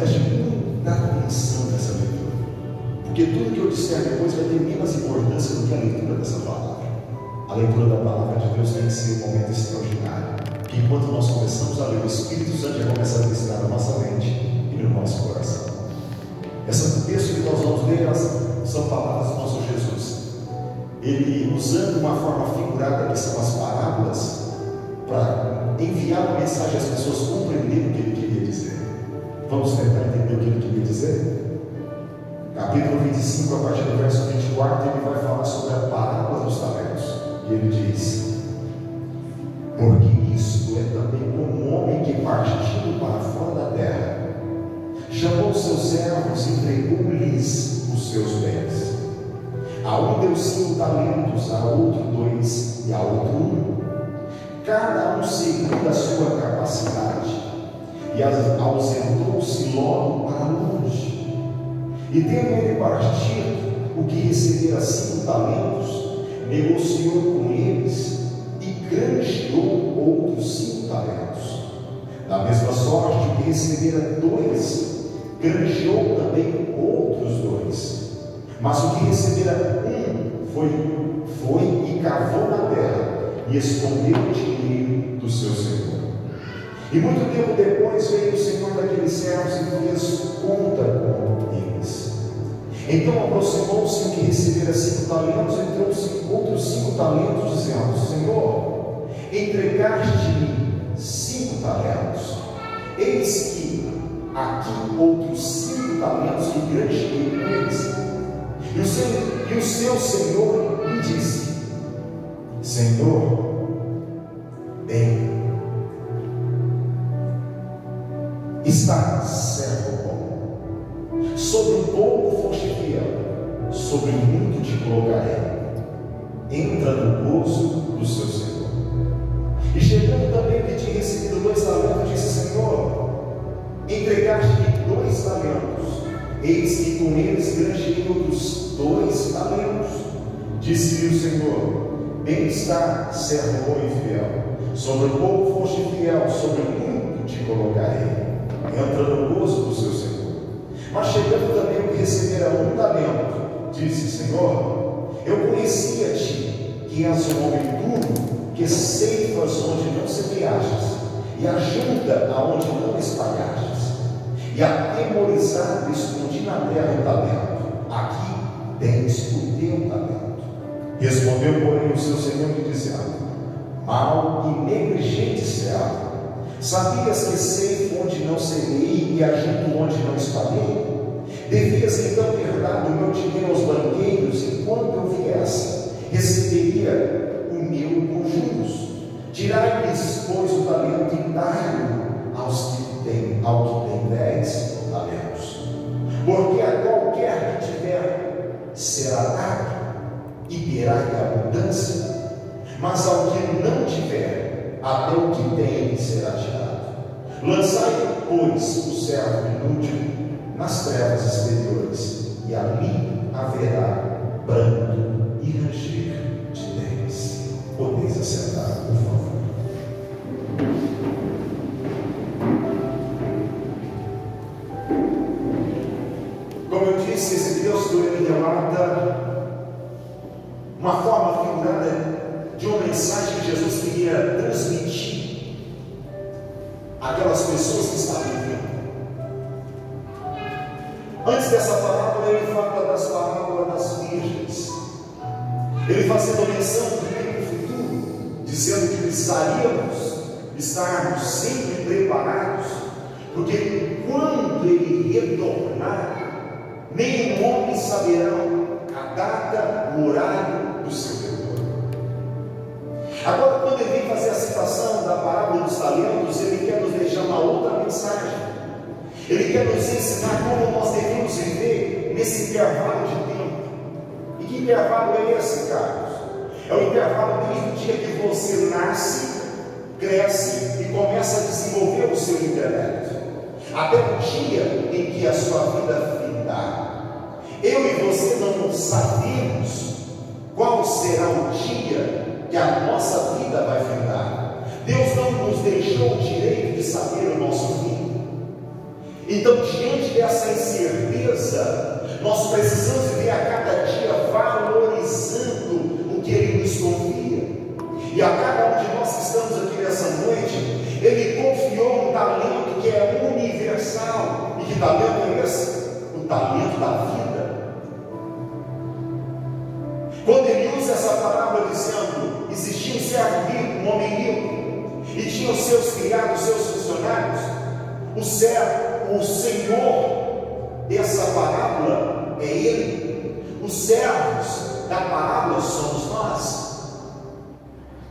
preste muita atenção nessa leitura, porque tudo que eu disser depois vai ter menos importância do que a leitura dessa palavra. A leitura da palavra de Deus tem que ser um momento extraordinário, que enquanto nós começamos a ler, o Espírito Santo já começa a ensinar na nossa mente e no nosso coração. Esse texto que nós vamos ler são palavras do nosso Jesus. Ele, usando uma forma figurada, que são as parábolas, para enviar uma mensagem às pessoas compreenderem o que ele queria dizer. Vamos tentar entender o que ele queria dizer? Capítulo 25, a partir do verso 24, ele vai falar sobre a parábola dos talentos. E ele diz: porque isto é também como um homem que, partindo para fora da terra, chamou seus servos e entregou-lhes os seus bens. A um deu 5 talentos, a outro 2 e a outro 1, cada um segundo a sua capacidade, e ausentou-se logo para longe. E tendo ele partido, o que recebera 5 talentos, negociou com eles e granjeou outros 5 talentos. Da mesma sorte, o que recebera 2, granjeou também outros 2. Mas o que recebera 1 foi e cavou na terra e escondeu o dinheiro do seu senhor. E muito tempo depois veio o senhor daqueles servos e fez conta com eles. Então aproximou-se o que recebera 5 talentos e trouxe outros 5 talentos, dizendo: Senhor, entregaste-me 5 talentos, eis que aqui outros 5 talentos que granjeei com eles. E o seu senhor lhe disse: Senhor, bem, está servo bom, sobre um pouco foste fiel, sobre muito te colocarei, entra no gozo do seu senhor. E chegando também que tinha recebido 2 talentos, disse: Senhor, entregaste-me 2 talentos, eis que com eles granjeei outros 2 talentos. Disse-lhe o Senhor: bem está, servo bom e fiel, sobre um pouco foste fiel, sobre muito te colocarei, entra no gozo do seu senhor. Mas chegando também o que recebera 1 talento, disse: Senhor, eu conhecia-te, que és um homem duro, que ceifas onde não semeastes, e ajunta aonde não espalhastes, e atemorizado escondi na terra o talento, aqui tens o teu talento. Respondeu, porém, o seu senhor lhe dizendo: mau e negligente servo, sabias que ceifo onde não semeei e ajunto onde não espalhei? Devias então ter dado o meu dinheiro aos banqueiros, e quando eu viesse, receberia o meu com juros. Tirai-lhes, pois, o talento e dai-o ao que tem 10 talentos. Porque a qualquer que tiver será dado, e terá em abundância, mas ao que não tiver, até o que tem será tirado. Lançai, pois, o servo inútil nas trevas exteriores, e ali haverá pranto e ranger de dentes. Podeis assentar, por favor. Como eu disse, esse texto ele relata uma forma figurada de uma mensagem que Jesus queria transmitir àquelas pessoas que estavam vivendo. Antes dessa parábola, ele fala das parábolas das virgens. Ele fazendo menção do tempo futuro, dizendo que precisaríamos estarmos sempre preparados, porque quando ele retornar, nenhum homem saberá a data, o horário do seu retorno. Agora, quando ele vem fazer a citação da parábola dos talentos, ele quer nos deixar uma outra mensagem. Ele quer nos ensinar como nós devemos viver nesse intervalo de tempo. E que intervalo é esse, Carlos? É o intervalo desde o dia que você nasce, cresce e começa a desenvolver o seu intelecto, até o dia em que a sua vida findar. Eu e você não sabemos qual será o dia que a nossa vida vai findar. Deus não nos deixou o direito de saber o nosso fim. Então, diante dessa incerteza, nós precisamos viver a cada dia valorizando o que Ele nos confia. E a cada um de nós que estamos aqui nessa noite, Ele confiou um talento que é universal. E que talento é esse? O talento da vida. Quando Ele usa essa palavra dizendo, existia um servo rico, um homem rico, e tinha os seus criados, os seus funcionários, o Senhor dessa parábola é Ele, os servos da parábola somos nós.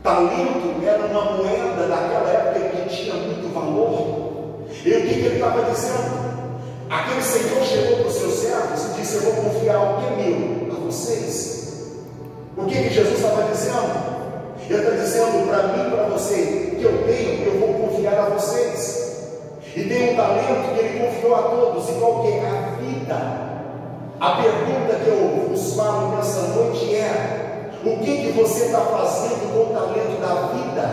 Talento era uma moeda daquela época que tinha muito valor. E o que ele estava dizendo? Aquele Senhor chegou para os seus servos e disse: eu vou confiar o que é meu a vocês. O que Jesus estava dizendo? Ele está dizendo para mim e para você: o que eu tenho, eu vou confiar a vocês. E tem um talento que Ele confiou a todos, e qual que é? A vida. A pergunta que eu vos falo nessa noite é: o que você está fazendo com o talento da vida?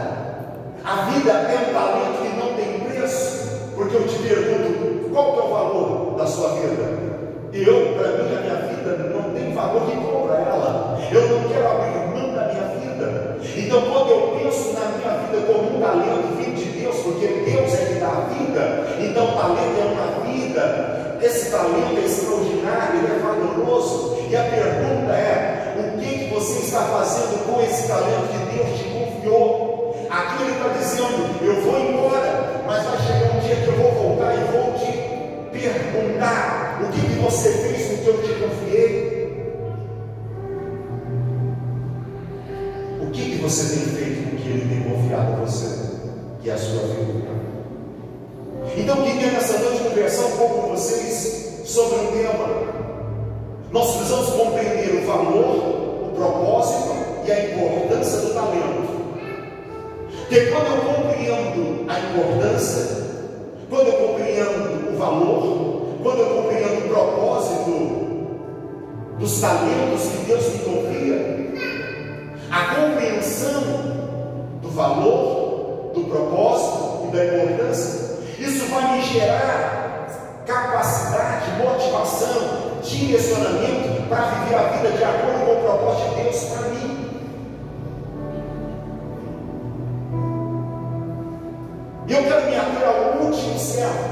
A vida é um talento que não tem preço. Porque eu te pergunto, qual que é o valor da sua vida? Para mim, a minha vida não tem valor que compra ela. Eu não quero abrir mão da minha vida. Então, quando eu penso na minha vida como um talento vindo de Deus, porque Deus é que dá a vida, então o talento é uma vida. Esse talento é extraordinário, ele é valoroso. E a pergunta é: o que você está fazendo com esse talento que Deus te confiou? Aqui Ele está dizendo: eu vou embora, mas vai chegar um dia que eu vou voltar e vou te perguntar: o que você fez com o que eu te confiei? O que você tem feito com o que Ele tem confiado a você, que é a sua vida? Então, eu queria nessa noite conversar um pouco com vocês sobre um tema. Nós precisamos compreender o valor, o propósito e a importância do talento. Porque quando eu compreendo a importância, quando eu compreendo o valor, quando eu compreendo o propósito dos talentos que Deus me confia, a compreensão do valor, do propósito e da importância, isso vai me gerar capacidade, motivação, direcionamento para viver a vida de acordo com o propósito de Deus para mim. E eu quero me ater ao último servo.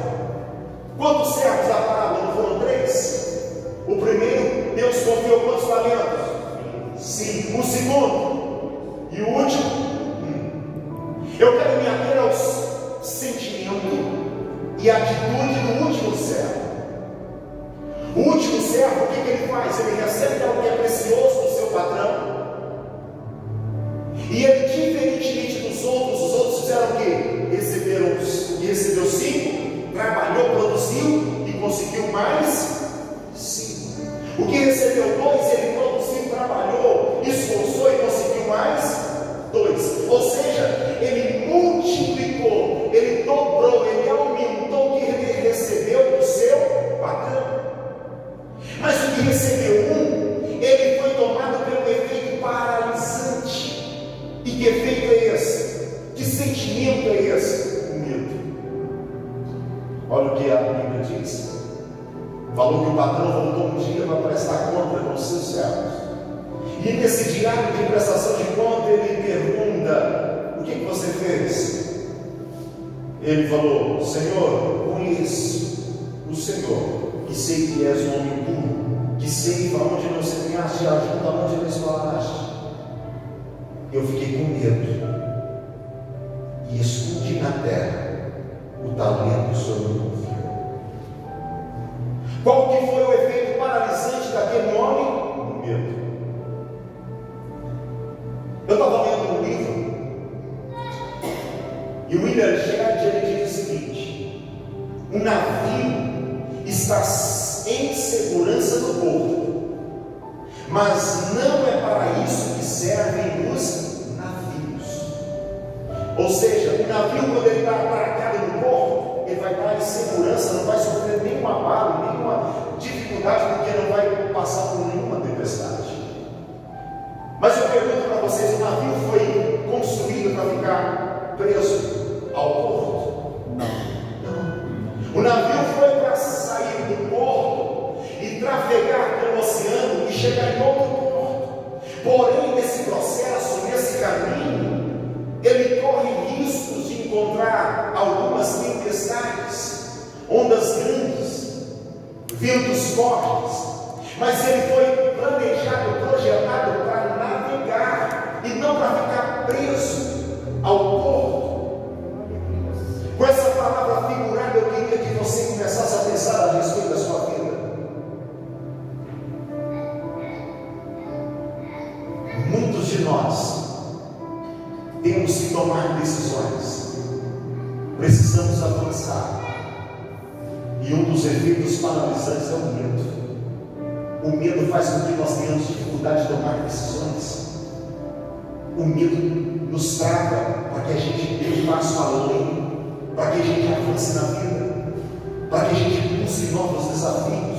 Quantos servos da parábola? Não foram 3? O primeiro, Deus confiou quantos talentos? 5. O segundo e o último, 1. Eu quero me ater aos sentimentos e atitude do último servo. O último servo, o que ele faz? Ele recebe algo que é precioso do seu patrão. E ele, diferentemente dos outros, os outros fizeram o quê? Recebeu 5, trabalhou, produziu e conseguiu mais 5. O que recebeu 2, ele produziu, trabalhou, esforçou e conseguiu mais 2. Ou seja, ele multiplicou, ele dobrou, ele aumentou o que ele recebeu do seu patrão. Mas o que recebeu 1, ele foi tomado pelo efeito paralisante. E que efeito é esse? Que sentimento é esse? O medo. Olha o que a Bíblia diz. Falou que o patrão voltou um dia para prestar conta com os seus servos. E nesse diário de prestação de conta, ele pergunta: o que você fez? Ele falou: Senhor, conheço o Senhor, e sei que és um homem puro, que sei para onde não semeaste, ajuda onde não espalhaste. Eu fiquei com medo e escondi na terra o talento que o Senhor me confiou. Qual que foi o efeito paralisante daquele homem? O medo. Eu estava lendo um livro e o William Shedd, ele diz o seguinte: um navio está em segurança no porto, mas não é para isso que servem os navios. Ou seja, o navio, quando ele está atracado no porto, ele vai estar em segurança, não vai sofrer nenhuma bala, nenhuma dificuldade, porque não vai passar por nenhuma tempestade. Mas eu pergunto para vocês: o navio foi construído para ficar preso ao porto? Não. O navio foi para grandes, ventos fortes, mas ele foi planejado, projetado para navegar e não para ficar preso ao porto. Com essa palavra figurada, eu queria que você começasse a pensar a respeito da sua vida. Muitos de nós temos que tomar decisões, precisamos avançar, e um dos efeitos paralisantes é o medo. O medo faz com que nós tenhamos dificuldade de tomar decisões. O medo nos trava para que a gente dê um passo além, para que a gente avance na vida, para que a gente busque novos desafios.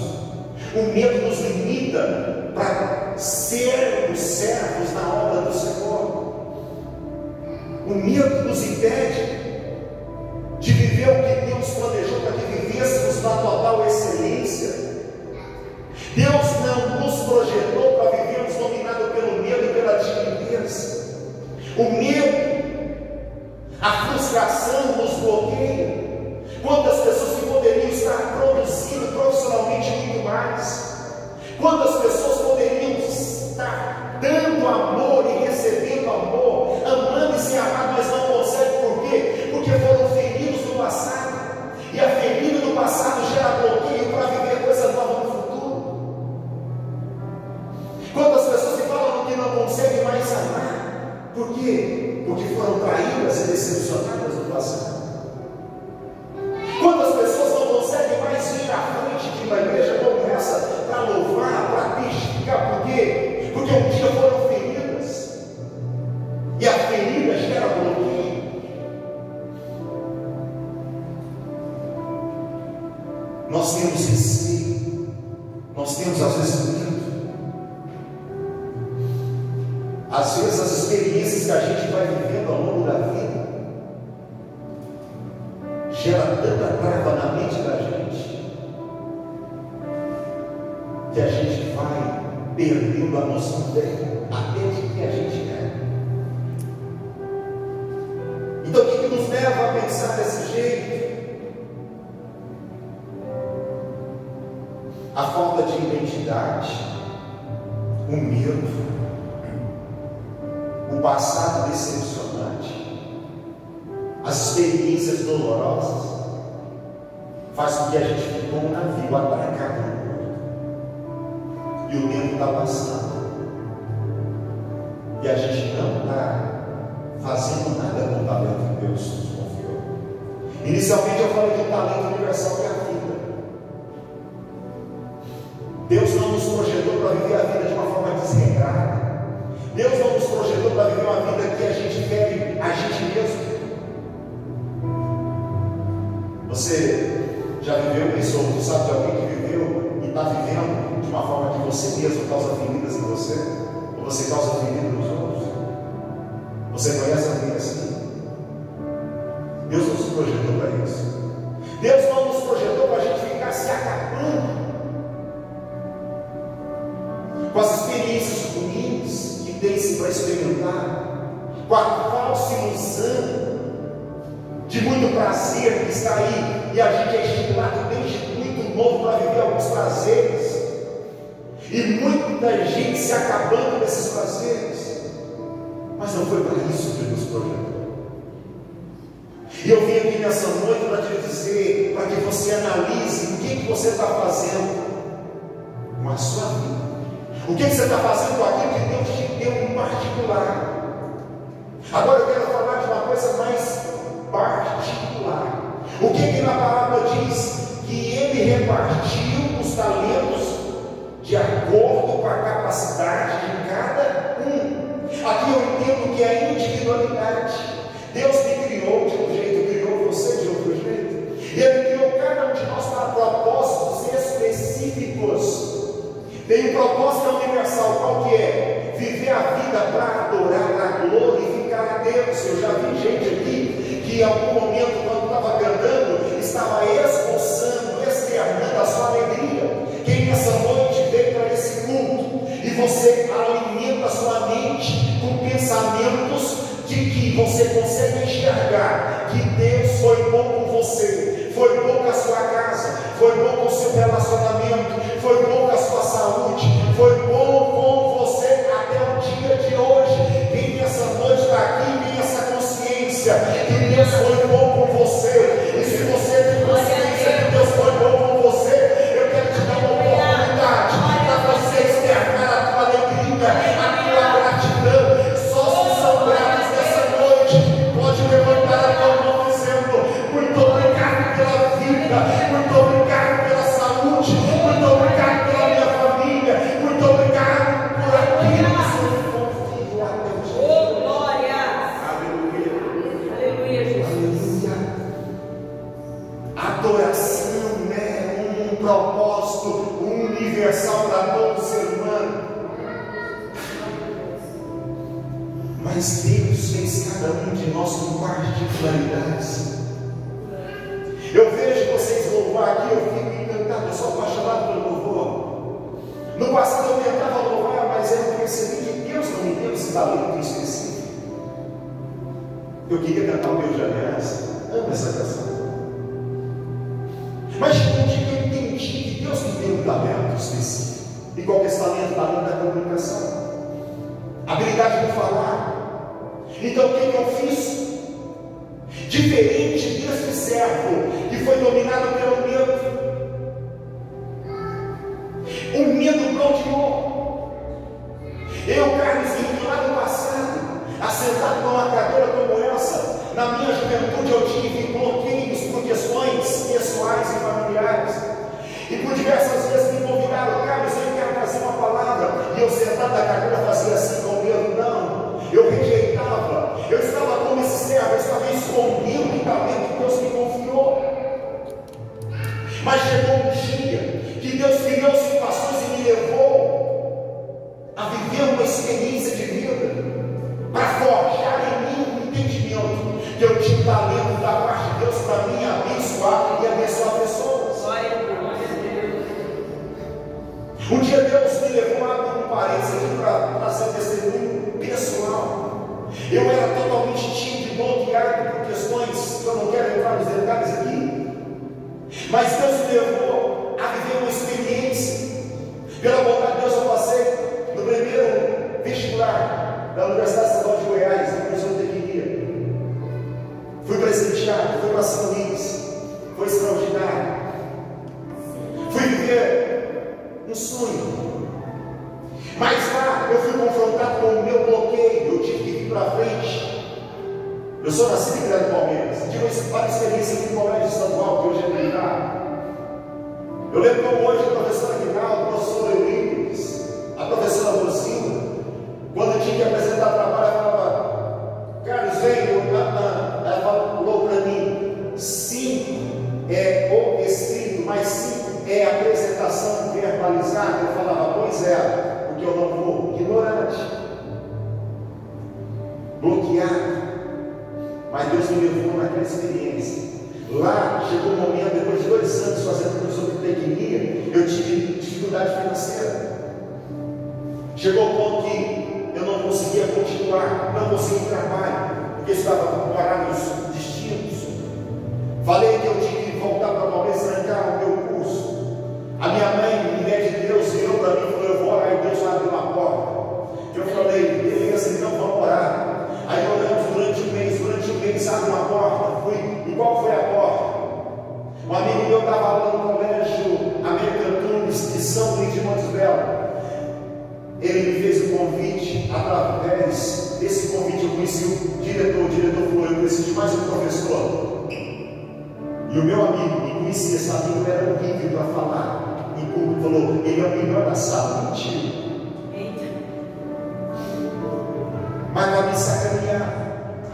O medo nos limita para sermos servos na obra do Senhor. O medo nos impede de viver o que Deus planejou para que vivêssemos na total excelência. Deus não nos projetou para vivermos dominados pelo medo e pela timidez. O medo, a frustração nos bloqueia. Quantas pessoas que poderiam estar produzindo profissionalmente muito mais? Quantas pessoas poderiam estar dando amor e recebendo amor, amando e se amar, mas não conseguem? Por quê? Porque foram feridos no passado. E a ferida do passado gera bloqueio para viver coisa nova no futuro. Quantas pessoas que falam que não conseguem mais amar? Por quê? Porque foram traídas e decepcionadas no passado. Quantas pessoas não conseguem mais vir à frente de uma igreja como essa para louvar, para testificar? Por quê? Porque um dia foram feridas, e a ferida gera bloqueio. Nós temos receio, nós temos às vezes medo. Às vezes as experiências que a gente vai vivendo ao longo da vida gera tanta trava na mente da gente que a gente vai perdendo a noção até de quem a gente é. Então o que nos leva a pensar desse jeito? A falta de identidade, o medo, o passado decepcionante, as experiências dolorosas, faz com que a gente fique como um navio atracado no porto, e o tempo está passando, e a gente não está fazendo nada com o talento que Deus nos confiou. Inicialmente eu falei de um talento universal que é a vida. Deus não nos projetou para viver a vida de uma forma desregrada. Deus não nos projetou para viver uma vida que a gente quer a gente mesmo. Você já viveu isso, ou você sabe de alguém que viveu e está vivendo de uma forma que você mesmo causa feridas em você, ou você causa feridas nos outros? Você conhece alguém assim? Deus não nos projetou para isso. Deus não nos projetou para a gente ficar se acabando com as experiências ruins que tem-se para experimentar, com a falsa ilusão de muito prazer que está aí, e a gente é estimulado desde muito novo para viver alguns prazeres, e muita gente se acabando desses prazeres, mas não foi para isso que Deus nos projetou. E eu vim aqui nessa noite para te dizer, para que você analise o que você está fazendo com a sua vida. O que você está fazendo com aquilo que Deus te deu em particular? Agora eu quero falar de uma coisa mais particular. O que na palavra diz? Que Ele repartiu os talentos de acordo com a capacidade de cada um. Aqui eu entendo que é a individualidade. Deus me criou de um jeito, criou você de outro jeito. Ele criou cada um de nós para propósitos específicos. Tem um propósito universal, qual que é? Viver a vida para adorar, para glorificar a Deus. Eu já vi gente aqui que em algum momento, quando estava cantando, estava esboçando, externando a sua alegria. Quem nessa noite veio para esse culto e você alimenta a sua mente com pensamentos de que você consegue enxergar que Deus foi bom com você, foi bom com a sua casa, foi bom com o seu relacionamento, foi bom com a sua saúde, foi bom com você até o dia de hoje. Quem nessa noite está aqui tem essa consciência que Deus foi bom com você, e se você tem consciência que Deus foi bom com você, eu quero te dar uma oportunidade para você externar a tua alegria, a tua gratidão. Só se são gratos nessa noite, pode levantar a tua mão dizendo: muito obrigado pela vida, muito obrigado pela saúde, muito obrigado pela minha família, muito obrigado por aquilo que o Senhor conferiu até o dia. Oh, glória! Aleluia! Aleluia, Jesus! Adoração é um propósito universal para todo ser humano. Mas Deus fez cada um de nós com particularidades. Eu vejo vocês louvar aqui, eu fico encantado, eu sou apaixonado pelo louvor. No passado eu tentava louvar, mas eu percebi que Deus não me deu esse talento específico. Eu queria cantar o meu Janessa, amo essa canção. Mas um dia eu entendi que Deus me deu um talento específico. E qual que é esse talento? Talento da comunicação, habilidade de falar. Então o que eu fiz? Diferente desse servo que foi dominado pelo medo, o medo bloqueou. Eu, Carlos Henrique, lá no passado, assentado numa cadeira como essa, na minha juventude eu tive bloqueios por questões pessoais e familiares, e por diversas vezes me convidaram: Carlos, eu quero trazer uma palavra, e eu sentado na cadeira fazia assim com medo, não. Eu rejeitava, eu estava como esse servo, eu estava escondendo o talento que Deus me confiou. Mas chegou um dia que Deus criou situações e me levou a viver uma experiência de vida, para forjar em mim um entendimento que eu tinha um talento da parte de Deus para mim abençoar e abençoar pessoas. Um dia Deus me levou a um parênteses aqui para trazer um testemunho pessoal. Eu era totalmente tímido e bloqueado por questões que eu não quero entrar nos detalhes aqui, mas Deus me levou a viver uma experiência. Pela vontade de Deus eu passei no primeiro vestibular da Universidade Estadual de Goiás, na Universidade de Tecnia. Fui presenteado, fui para São Luís, foi extraordinário. Fui viver um sonho. Mas lá eu fui confrontado com o meu bloqueio, eu tive que vir para frente. Eu sou nascido em Grande Palmeiras, tive uma experiência aqui no colégio estadual, que hoje é militar. Eu lembro como hoje a professora Guinaldo, a professora Eurípides, a professora Lucila, quando eu tinha que apresentar trabalho, ela falava: Carlos, vem, ela falou para mim: 5 é o escrito, mais 5 é a apresentação verbalizada. Eu falava: pois é, porque eu não vou. Ignorante, bloqueado. Mas Deus me levou naquela experiência. Lá chegou um momento, depois de 2 anos fazendo curso sobre tecnia, eu tive dificuldade financeira. Chegou o ponto que eu não conseguia continuar, não conseguia trabalho, porque estava parado nos destinos. Falei que eu tinha que voltar para Palmeiras, trancar o meu curso. A minha mãe, mulher de Deus, virou para mim e falou: eu vou orar, e Deus vai abrir uma porta. Eu falei: beleza, então vamos orar. Aí oramos durante um mês, abre uma porta. Fui. E qual foi a porta? Um amigo meu estava lá no colégio American Tunes de São Luís de Montes Belo. Ele me fez um convite. Através desse convite eu conheci o diretor. O diretor falou: eu preciso de mais um professor. E o meu amigo me conhecia, esse amigo era horrível para falar em público. Falou: ele é o melhor da sala. Mentira. Mas para me sacanear.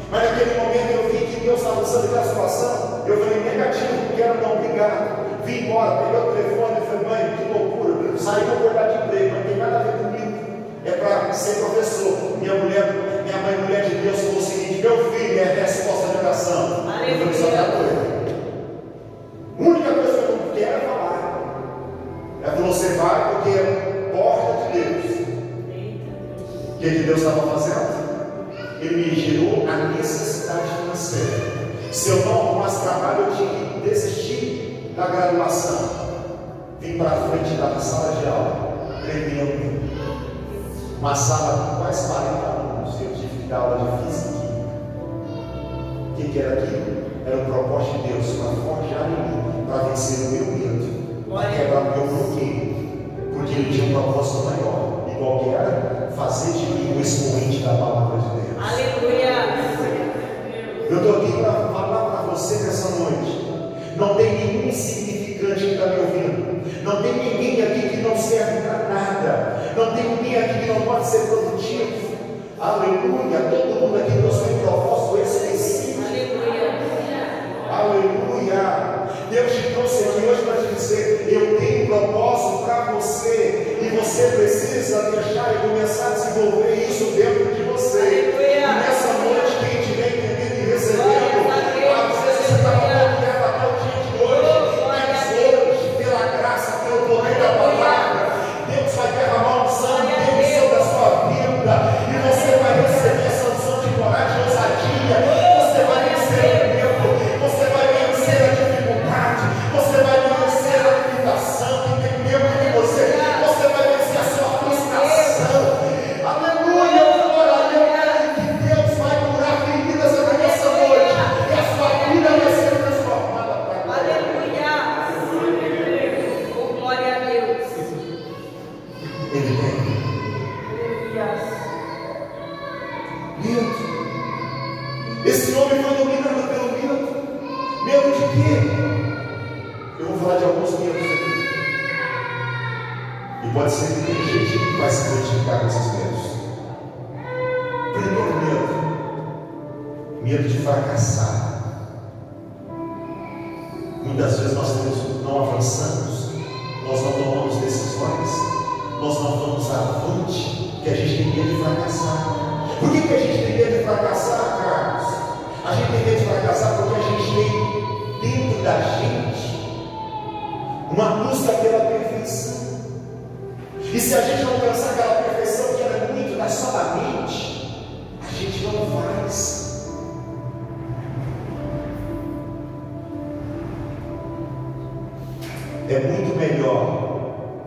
Mas naquele momento eu vi que Deus estava usando aquela situação. Eu falei: negativo, não quero, não, obrigado. Vim embora, peguei o telefone e falei: mãe, que loucura, saí para acordar de emprego, mas não tem nada a ver comigo. É para ser professor. Minha mãe, mulher de Deus, falou o seguinte: meu filho, é a resposta da oração. Eu falei: só está doido. A única coisa que eu não quero é falar. Ela falou: você vai porque é porta de Deus. O que Deus estava fazendo? Ele me gerou a necessidade financeira. Se eu não arrumasse trabalho, eu tinha que desistir. da graduação, vim para frente da sala de aula, tremendo. Uma sala com quase 40 alunos, eu tive que dar aula de física. O que era aquilo? Era o propósito de Deus para forjar em mim, para vencer o meu medo, para quebrar o meu bloqueio, porque Ele tinha um propósito maior, igual que era fazer de mim o expoente da palavra de Deus. Aleluia! Eu estou aqui para falar para você nessa noite. Não tem nenhum insignificante que está me ouvindo. Não tem ninguém aqui que não serve para nada. Não tem ninguém aqui que não pode ser produtivo. Aleluia! Todo mundo aqui possui um propósito específico. Aleluia! Deus te trouxe aqui hoje para te dizer: eu tenho um propósito para você, e você precisa deixar e começar a desenvolver isso dentro de você. Aleluia. E nessa noite, quem estiver entendendo e recebendo, às vezes você está falando que era até o dia de hoje, mas hoje, pela graça, pelo poder da palavra, Deus vai derramar um sangue Deus sobre a sua vida, e você vai receber essa unção de coragem e ousadia. Você vai vencer o medo, você vai vencer a dificuldade, você vai vencer a limitação que tem dentro de você, você vai vencer a sua frustração. Aleluia! Aleluia! Que Deus vai curar feridas aqui nessa noite, e a sua vida vai ser transformada para a glória. Aleluia! Oh, glória a Deus! Ele tem medo. Esse homem foi dominado pelo medo. Medo de quê? Eu vou falar de alguns medos aqui. E pode ser que tem gente que vai se identificar com esses medos. Primeiro medo. Medo de fracassar. Muitas vezes nós não avançamos, nós não tomamos decisões, nós não vamos avante, porque a gente tem medo de fracassar. Por que a gente tem medo de fracassar, Carlos? A gente tem medo de fracassar porque a gente tem dentro da gente uma busca pela perfeição. E se a gente não alcançar aquela perfeição que era muito da só da mente, a gente não faz. É muito melhor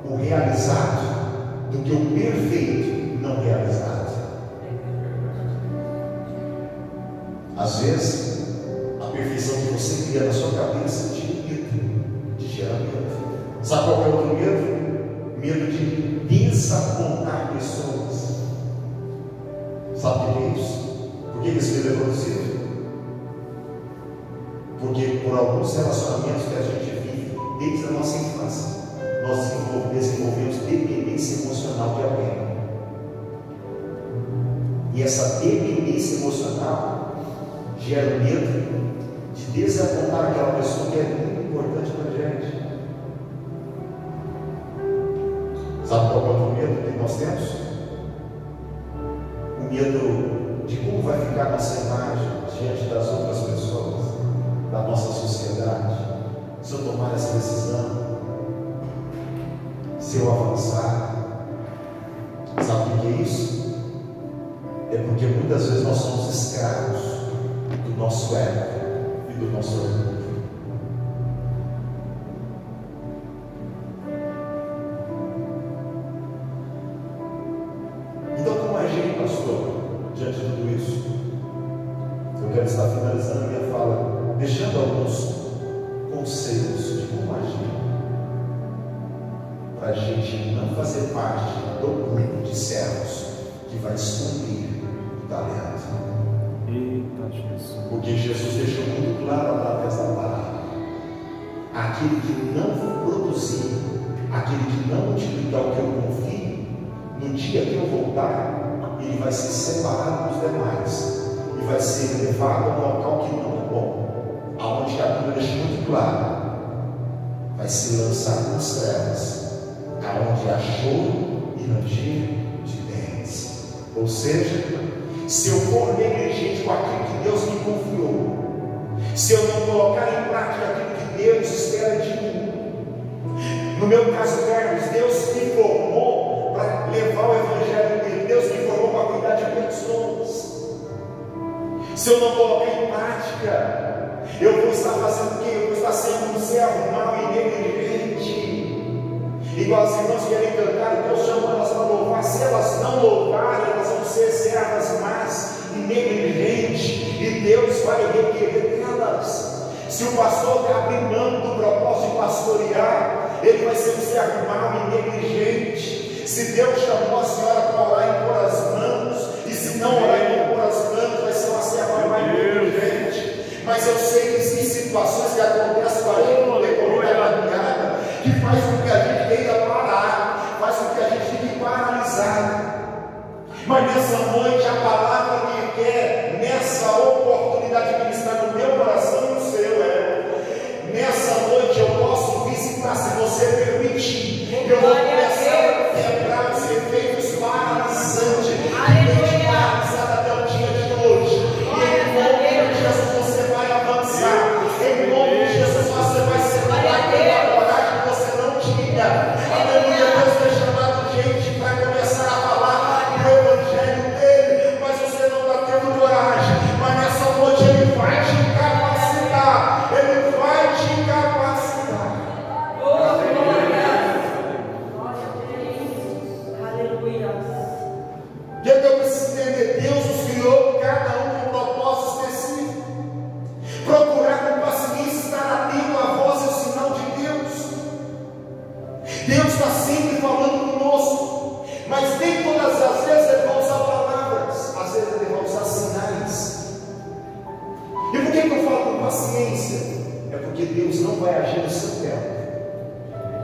o realizado do que o perfeito não realizado. Às vezes, a perfeição que você cria na sua cabeça te limita, te gera medo. Sabe qual é o outro medo? Medo de desapontar pessoas. Sabe o que é isso? Por que esse medo é produzido? Porque por alguns relacionamentos que a gente vive desde a nossa infância, nós desenvolvemos dependência emocional de alguém. E essa dependência emocional gera medo de desapontar aquela pessoa que é muito importante para a gente. Sabe qual é o medo que nós temos? O medo de como vai ficar a nossa imagem diante das outras pessoas, da nossa sociedade, se eu tomar essa decisão, se eu avançar. Sabe o que é isso? É porque muitas vezes nós somos escravos do nosso ego e do nosso orgulho. Então, como agir, pastor, diante de tudo isso? Eu quero estar finalizando a minha fala, deixando alguns conselhos de como agir, para a gente não fazer parte do grupo de servos que vai esconder o talento. Eita Jesus. Porque Jesus deixou muito claro através da palavra: aquele que não produzir, aquele que não multiplicar o que eu confio, no dia que eu voltar, ele vai ser separado dos demais e vai ser levado a um local que não é bom, aonde a Bíblia deixa muito claro: vai ser lançado nas trevas, aonde há choro e ranger de dentes. Ou seja, se eu for negligente com aquilo que Deus me confiou, se eu não colocar em prática aquilo que Deus espera de mim, no meu caso, Carlos, Deus me formou para levar o evangelho dele, Deus me formou para cuidar de pessoas. Se eu não colocar em prática, Eu vou estar fazendo o quê? Eu vou estar sendo um servo mau e negligente. Igual as irmãs querem cantar, Deus chamou elas para louvar. Se elas não louvarem, elas vão ser servas más e negligentes. E Deus vai requerer delas. Se o pastor está abrindo mão do propósito de pastorear, ele vai ser um servo mau e negligente. Se Deus chamou a senhora para orar e pôr as mãos, e se não orar e não pôr as mãos, vai ser uma serva mau e negligente. Mas eu sei que existem situações que acontecem com a gente no decorrer da caminhada, que faz com que a gente queira parar, faz com que a gente fique paralisado. Mas nessa noite, a palavra que quer, nessa oportunidade de ministrar no meu coração e no seu, nessa noite eu posso visitar, se você permitir, eu vou começar a quebrar os efeitos paralisantes, paralisado até o dia de hoje. Em nome de Jesus você vai avançar, em nome de Jesus você vai ser curado pela coragem que você não tinha. Aleluia, Deus tem chamado gente para começar a falar do evangelho dele, mas você não está tendo coragem. Mas nessa noite ele vai te capacitar, ele vai te capacitar. O que eu preciso entender? Deus nos criou, cada um com um propósito específico. Procurar com paciência estar atento à voz e ao sinal de Deus. Deus está sempre falando conosco, mas nem todas as vezes Ele vai usar palavras, às vezes Ele vai usar sinais. E por que eu falo com paciência? É porque Deus não vai agir no seu tempo.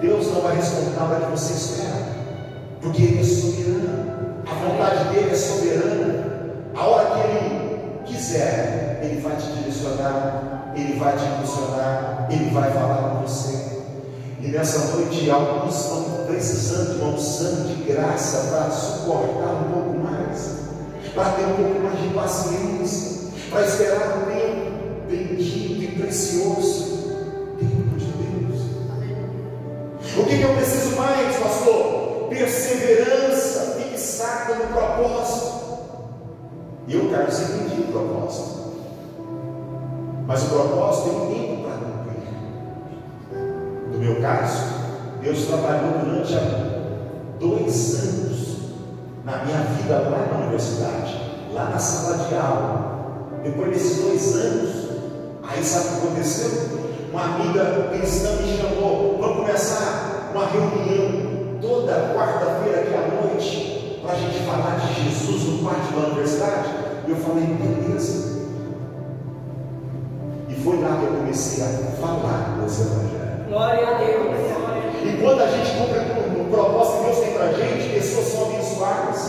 Deus não vai responder na hora que você espera, porque Ele é soberano. A vontade dele é soberana. A hora que ele quiser, ele vai te direcionar, ele vai te impulsionar, ele vai falar com você. E nessa noite, alguns estão precisando de uma unção de graça para suportar um pouco mais, para ter um pouco mais de paciência, para esperar o tempo bendito e precioso, tempo de Deus. O que eu preciso mais, pastor? Perseverança, fixada no propósito. E eu, Carlos, entendi o propósito, mas o propósito tem um tempo para cumprir. No meu caso, Deus trabalhou durante 2 anos na minha vida lá na universidade, lá na sala de aula. Depois desses 2 anos, aí sabe o que aconteceu? Uma amiga cristã me chamou, vamos começar uma reunião toda quarta-feira aqui à noite, para a gente falar de Jesus no pátio da universidade. E eu falei, beleza. E foi lá que eu comecei a falar desse evangelho. Glória a Deus. E quando a gente cumpre o propósito que Deus tem para a gente, pessoas são abençoadas.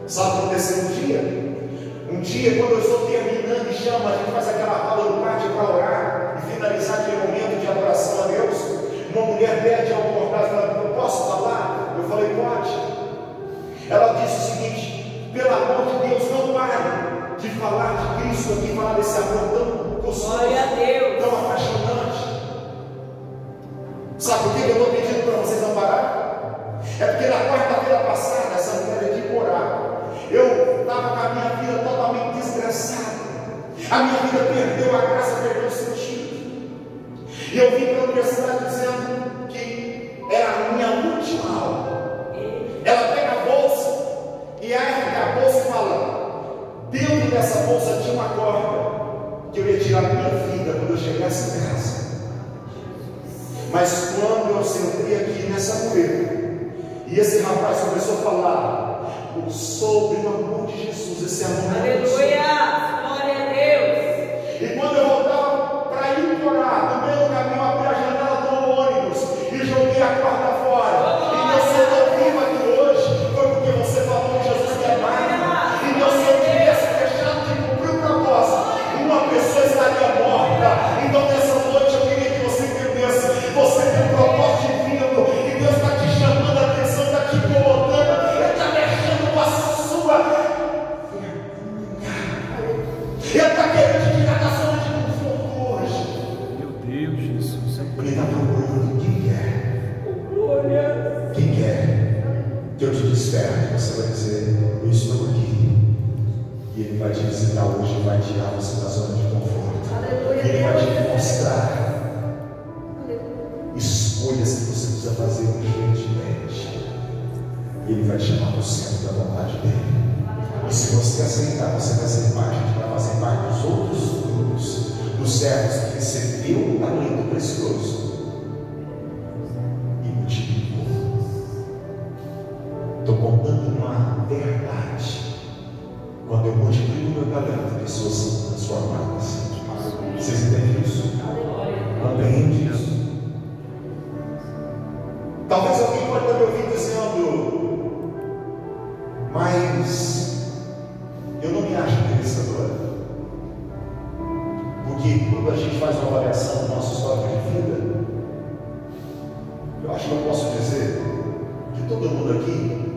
Sabe o que aconteceu um dia, quando eu estou terminando e chama, a gente faz aquela aula no pátio para orar e finalizar aquele momento de adoração a Deus. Uma mulher pede a oportunidade, fala, eu posso falar? Eu falei, pode. Ela disse o seguinte, pelo amor de Deus, não pare de falar de Cristo aqui, falar desse amor tão gostoso, tão apaixonante. Sabe por que eu estou pedindo para vocês não pararem? É porque na quarta-feira passada, essa mulher é de morar. Eu estava com a minha vida totalmente desgraçada. A minha vida perdeu a graça, perdeu o sentido. E eu vim para a universidade dizendo que era a minha última aula. Ela pega a bolsa e abre a bolsa e fala, dentro dessa bolsa tinha uma corda que eu ia tirar a minha vida quando eu chegasse em casa. Mas quando eu sentei aqui nessa mureta e esse rapaz começou a falar sobre o amor de Jesus, esse amor. Aleluia, glória a Deus. E quando eu voltava para ir orar, no meio do caminho eu abri a janela do ônibus e joguei a corda fora. E Deus, se eu estou vivo aqui hoje, foi porque você falou que Jesus me amava. E Deus, se eu tivesse deixado de cumprir o propósito, uma pessoa estaria morta. Então nessa noite eu queria que você entendesse, você tem um propósito divino e Deus está te chamando a atenção, está te incomodando, Ele está mexendo com a sua vergonha. Ele está querendo te tirar da zona de conforto hoje. Meu Deus, Jesus. Ele está procurando quem quer. Quem quer que eu te desperte, você vai dizer, eu estou aqui. E Ele vai te visitar hoje e vai tirar você da zona de conforto. E Ele vai te mostrar escolhas que você precisa fazer urgentemente. E Ele vai te chamar para o centro da vontade dEle. E se você aceitar, você vai ser parte, vai fazer parte dos outros grupos, dos servos que recebeu o talento precioso e multiplicou. Estou contando uma verdade. Quando eu multiplico o meu talento, pessoas são transformadas. Vocês entendem isso? Compreende isso? Talvez alguém pode estar me ouvindo dizendo, mas eu não me acho merecedor. Porque quando a gente faz uma avaliação do nosso histórico de vida, eu acho que eu posso dizer que todo mundo aqui,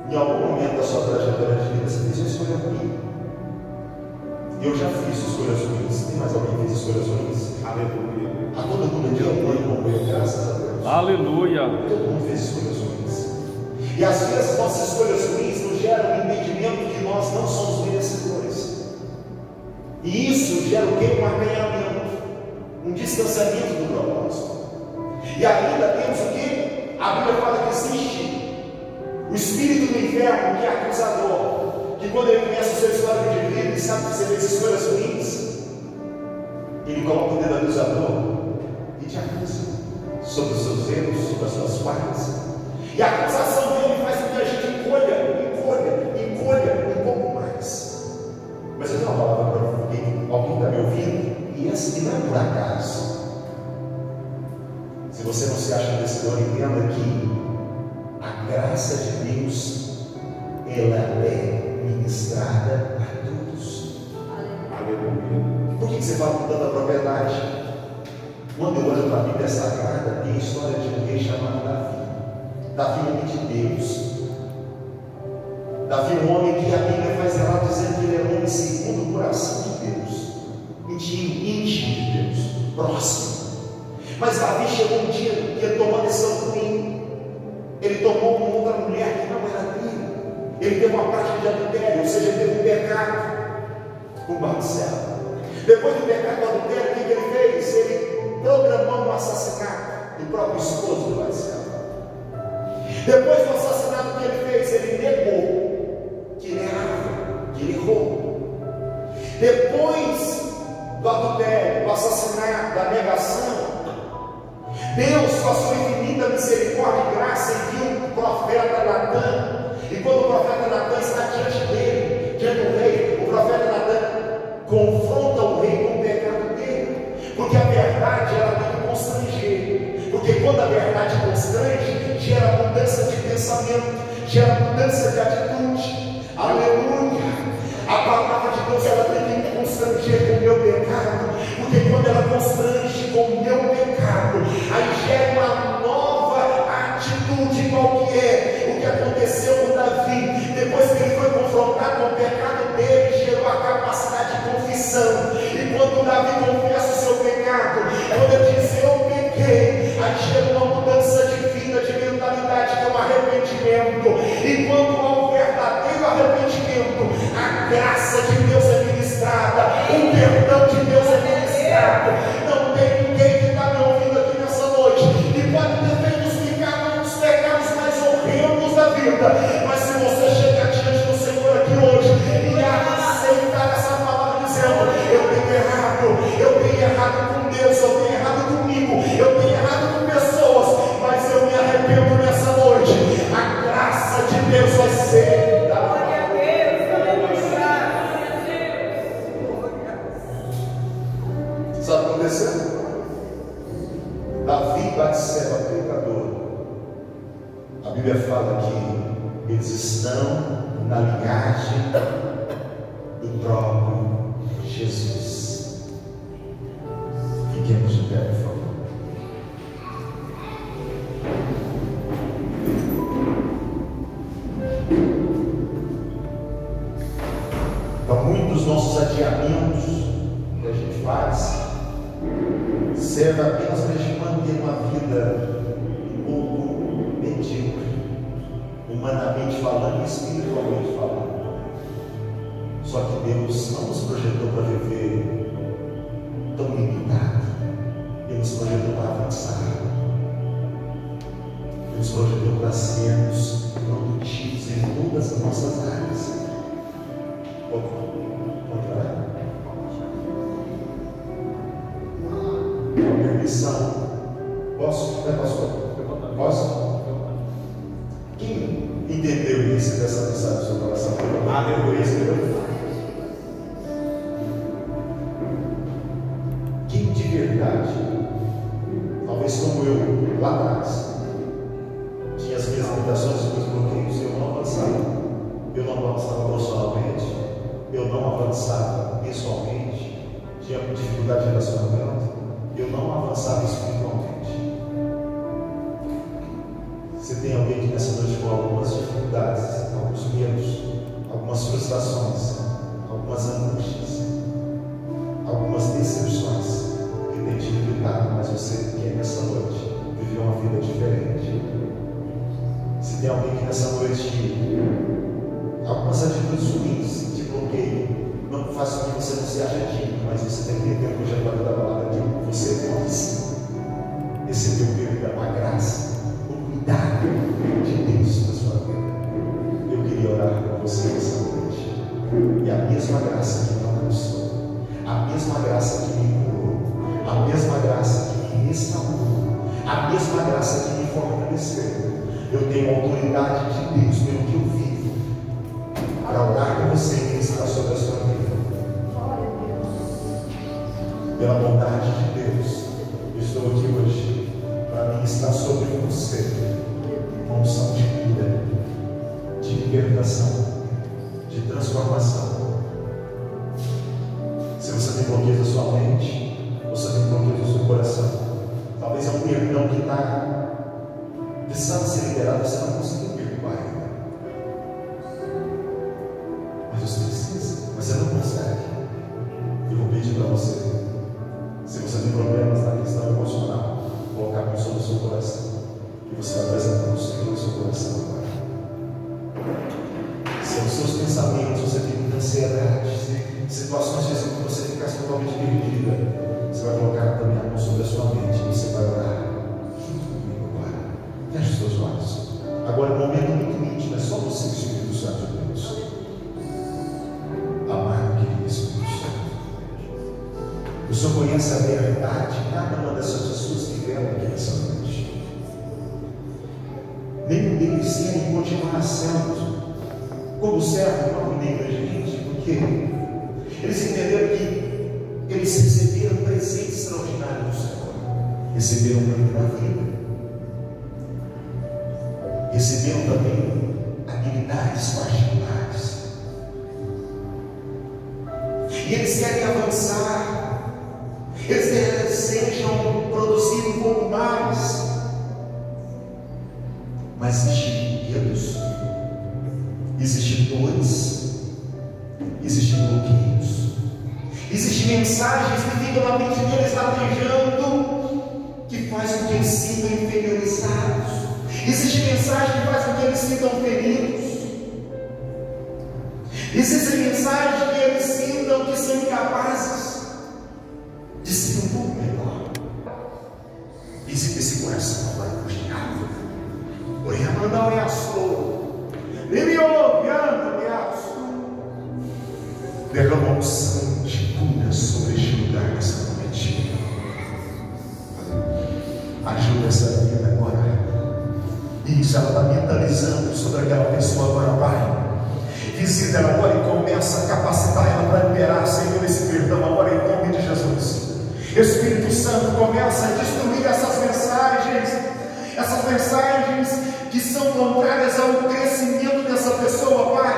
em algum momento da sua trajetória de vida, você fez uma escolha ruim. Eu já fiz escolhas ruins. Tem mais alguém que fez escolhas ruins? Aleluia. A todo mundo aqui é um ano como eu, graças a Deus. Aleluia. Todo mundo fez escolhas ruins. E às vezes nossas escolhas ruins nos geram um entendimento que nós não somos merecedores. E isso gera o quê? Um acanhamento, um distanciamento do propósito. E ainda temos o quê? A Bíblia fala que existe o espírito do inferno, que é acusador, que quando ele conhece o seu histórico de vida e sabe que você fez escolhas ruins, ele coloca o dedo acusador e te acusa sobre os seus erros, sobre as suas falhas. E a acusação dele faz com que a gente encolha um pouco mais. Mas eu tenho uma palavra para alguém está me ouvindo, e essa não é por acaso. Se você não se acha merecedor, entenda que a graça de Deus, ela é ministrada a todos. Aleluia. Por que você fala com tanta propriedade? Quando eu olho para a Bíblia Sagrada, tem a história de um rei chamado Davi. Davi, homem de Deus. Davi, um homem que a Bíblia faz relato dizendo que ele era um homem segundo o coração de Deus, íntimo de Deus, próximo. Mas Davi chegou um dia que ele tomou uma decisão ruim. Ele tomou uma outra mulher que não era dele. Ele teve uma prática de adultério, ou seja, ele teve um pecado com Batseba. Depois do pecado do adultério, o que ele fez? Ele programou um assassinato do próprio esposo de Batseba. Depois do assassinato que ele fez, ele negou que ele errava, que ele errou. Depois do adultério, do assassinato, da negação, Deus, com a sua infinita misericórdia e graça, enviou o profeta Natan. E quando o profeta Natan está diante dele, diante do rei, o profeta Natan confronta o rei com o pecado dele, porque a verdade ela tem que constranger. Porque quando a verdade constrange, gera mudança de pensamento, gera mudança de atitude. Aleluia! A palavra de Deus ela tem que me constranger com o meu pecado, porque quando ela constrange com o meu pecado, aí gera uma nova atitude. Qual que é? O que aconteceu com Davi, depois que ele foi confrontado com o pecado dele, gerou a capacidade de confissão. E quando Davi confessa o seu pecado, quando ele diz eu pequei, aí gera uma mudança de vida, de mentalidade, que é um arrependimento. E quando há um verdadeiro arrependimento, a graça de Deus é ministrada, o perdão de Deus é ministrado. Não tem ninguém que está me ouvindo aqui nessa noite que pode ter feito os pecados mais horrendos da vida, mas se você chegar diante do Senhor aqui hoje e aceitar essa palavra dizendo eu tenho errado com Deus, eu tenho errado comigo, eu tenho errado com pessoas, mas eu me arrependo nessa noite, a graça de Deus vai ser sabe o que aconteceu? Davi e Batseba, pecador. A Bíblia fala que eles estão na linhagem do próprio Jesus. Fiquemos de pé, por favor. Então, muitos dos nossos adiamentos que a gente faz serve apenas para a gente manter uma vida um pouco medíocre, humanamente falando e espiritualmente falando. Só que Deus não nos projetou para viver nos projetou para sermos produtivos em todas as nossas áreas. Uma permissão. Posso? Pastor? Posso? Quem entendeu isso dessa mensagem do seu coração? Aleluia. Quem de verdade, talvez como eu lá atrás, tinha as minhas limitações, os meus bloqueios, eu não avançava. Eu não avançava profissionalmente, eu não avançava pessoalmente, tinha dificuldade de relacionamento, eu não avançava espiritualmente. Você tem alguém que nessa noite com algumas dificuldades, alguns medos, algumas frustrações, algumas angústias, algumas decepções que tem te limitado, mas você quer nessa noite viver uma vida diferente. Se tem alguém que nessa noite algumas atitudes ruins te bloqueiam, não faz com que você não se ache digno, mas você tem que entender o projeto da palavra que você pode sim receber o perdão, a graça, o cuidado de Deus na sua vida. Eu queria orar com você nessa noite, e a mesma graça que me alcançou, a mesma graça que me curou, a mesma graça que me restaurou, a mesma graça que me fortaleceu, eu tenho a autoridade de Deus pelo que eu vivo para orar com você que está sobre a sua vida. Pela bondade de Deus, eu estou aqui hoje para mim estar sobre você uma unção de cura, de libertação, de transformação. Se você tem bloqueios na sua mente, você tem bloqueios no seu coração, talvez é um perdão que está precisando ser liberado, você não conseguiu perdoar ainda. Mas você precisa, mas você não consegue. Eu vou pedir para você, se você tem problemas na questão emocional, colocar a mão sobre o seu coração, e você vai apresentar o Senhor no seu coração agora. Se os seus pensamentos, você tem muita ansiedade, situações que você fica totalmente perdida, você vai colocar também a mão sobre a sua mente, e você vai orar. Feche os seus olhos. Agora é um momento muito íntimo, é só você e o Espírito Santo de Deus. Amado querido Espírito Santo, o Senhor conhece a verdade em cada uma dessas pessoas que vieram aqui nessa noite. Nenhum deles querem continuar sendo como servo não negligente, porque eles entenderam que eles receberam um presente extraordinário do Senhor, receberam um prêmio da vida, receberam também habilidades particulares, e eles querem avançar, eles desejam produzir um pouco mais, mas existem medos, existem dores, existem bloqueios, existem mensagens que ficam na mente deles latejando, que faz com que eles sintam inferiorizados. Existe mensagem que faz com que eles sintam feridos. Existe mensagem que eles sintam que são incapazes de ser um pouco melhor. Visita esse coração agora angustiado. Oi, Amanda, oi, Açô. Ele ouve, anda, me Açô. Derrama um unção de cura sobre este lugar nessa noite. Ajuda essa vida agora. Isso, ela está mentalizando sobre aquela pessoa agora, Pai. Visita ela agora e começa a capacitar ela para liberar, Senhor, esse perdão agora em nome de Jesus. Espírito Santo, começa a destruir essas mensagens que são contrárias ao crescimento dessa pessoa, Pai.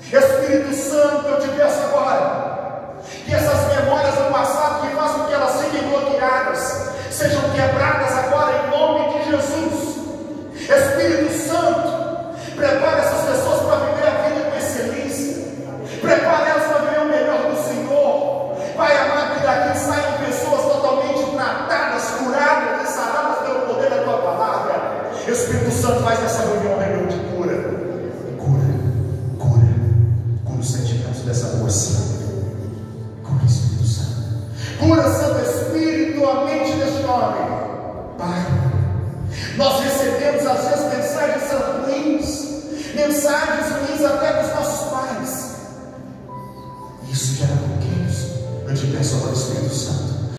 Espírito Santo, eu te peço agora que essas memórias do passado que fazem com que elas fiquem bloqueadas sejam quebradas agora em nome de Jesus. Espírito Santo, prepara essas pessoas para viver a vida com excelência, prepara elas para viver o melhor do Senhor. Pai amado, que daqui saiam pessoas totalmente tratadas, curadas e saradas pelo poder da Tua palavra. Espírito Santo, faz essa reunião de cura. Cura os sentimentos dessa moça. Cura, Espírito Santo. Cura, Santo Espírito, a mente deste homem. Pai, nós